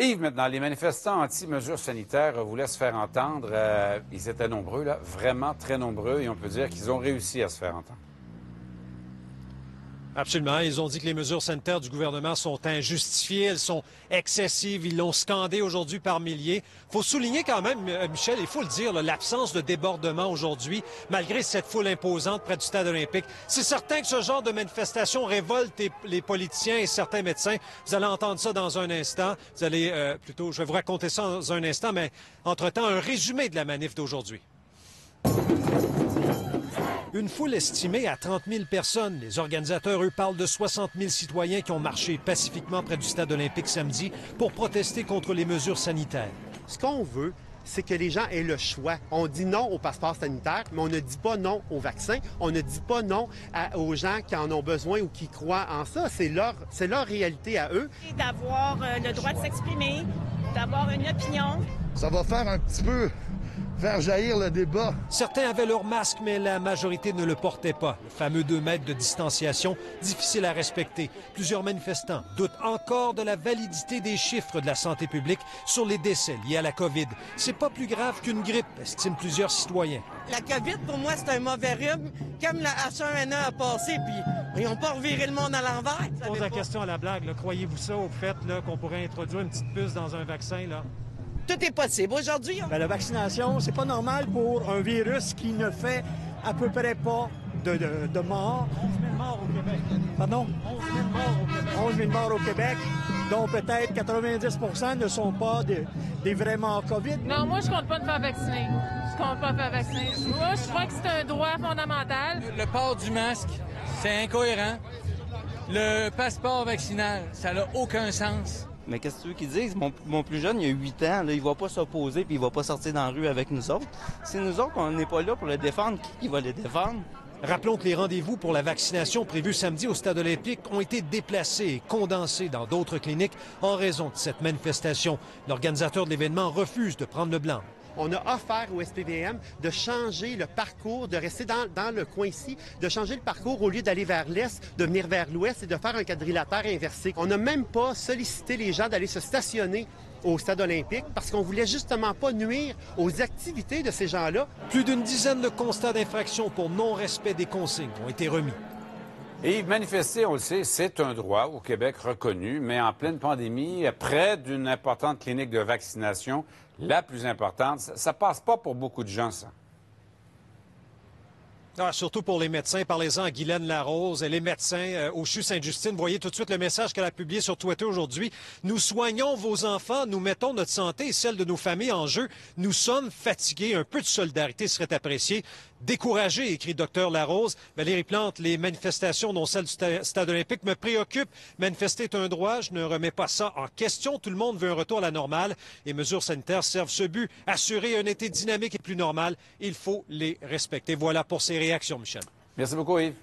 Yves, maintenant, les manifestants anti-mesures sanitaires voulaient se faire entendre. Ils étaient nombreux, là, vraiment très nombreux, et on peut dire qu'ils ont réussi à se faire entendre. Absolument. Ils ont dit que les mesures sanitaires du gouvernement sont injustifiées, elles sont excessives. Ils l'ont scandé aujourd'hui par milliers. Il faut souligner quand même, Michel, il faut le dire, l'absence de débordement aujourd'hui, malgré cette foule imposante près du stade olympique. C'est certain que ce genre de manifestation révolte les politiciens et certains médecins. Vous allez entendre ça dans un instant. Vous allez je vais vous raconter ça dans un instant, mais entre-temps, un résumé de la manif d'aujourd'hui. Une foule estimée à 30 000 personnes. Les organisateurs, eux, parlent de 60 000 citoyens qui ont marché pacifiquement près du stade olympique samedi pour protester contre les mesures sanitaires. Ce qu'on veut, c'est que les gens aient le choix. On dit non au passeport sanitaire, mais on ne dit pas non au vaccin. On ne dit pas non aux gens qui en ont besoin ou qui croient en ça. C'est leur réalité à eux. D'avoir le droit de s'exprimer, d'avoir une opinion. Ça va faire un petit peu faire jaillir le débat. Certains avaient leur masque, mais la majorité ne le portait pas. Le fameux 2 mètres de distanciation, difficile à respecter. Plusieurs manifestants doutent encore de la validité des chiffres de la santé publique sur les décès liés à la COVID. C'est pas plus grave qu'une grippe, estiment plusieurs citoyens. La COVID, pour moi, c'est un mauvais rhume, comme la H1N1 a passé, puis ils n'ont pas reviré le monde à l'envers. Je pose la question à la blague. Croyez-vous ça au fait qu'on pourrait introduire une petite puce dans un vaccin, là? Tout est possible. Aujourd'hui, la vaccination, c'est pas normal pour un virus qui ne fait à peu près pas de morts. 11 000 morts au Québec. Pardon? 11 000 morts au Québec. 11 000 morts au Québec, dont peut-être 90 ne sont pas des vrais morts COVID. Non, moi, je compte pas me faire vacciner. Je compte pas me faire vacciner. Moi, je crois que c'est un droit fondamental. Le port du masque, c'est incohérent. Le passeport vaccinal, ça n'a aucun sens. Mais qu'est-ce que tu veux qu'ils disent? Mon plus jeune, il a 8 ans, là, il va pas s'opposer puis il va pas sortir dans la rue avec nous autres. Si nous autres, on n'est pas là pour le défendre, qui va le défendre? Rappelons que les rendez-vous pour la vaccination prévus samedi au stade olympique ont été déplacés et condensés dans d'autres cliniques en raison de cette manifestation. L'organisateur de l'événement refuse de prendre le blanc. On a offert au SPVM de changer le parcours, de rester dans le coin ici, de changer le parcours au lieu d'aller vers l'est, de venir vers l'ouest et de faire un quadrilatère inversé. On n'a même pas sollicité les gens d'aller se stationner au stade olympique parce qu'on voulait justement pas nuire aux activités de ces gens-là. Plus d'une dizaine de constats d'infraction pour non-respect des consignes ont été remis. Et manifester, on le sait, c'est un droit au Québec reconnu, mais en pleine pandémie, près d'une importante clinique de vaccination, la plus importante, ça passe pas pour beaucoup de gens, ça. Surtout pour les médecins. Parlez-en à Guylaine Larose. Elle est médecin au CHU Sainte-Justine. Vous voyez tout de suite le message qu'elle a publié sur Twitter aujourd'hui. Nous soignons vos enfants, nous mettons notre santé et celle de nos familles en jeu. Nous sommes fatigués. Un peu de solidarité serait apprécié. Découragé, écrit Dr Larose. Valérie Plante, les manifestations, dont celle du stade olympique, me préoccupent. Manifester est un droit, je ne remets pas ça en question. Tout le monde veut un retour à la normale. Les mesures sanitaires servent ce but. Assurer un été dynamique et plus normal, il faut les respecter. Voilà pour ces réactions, Michel. Merci beaucoup, Yves.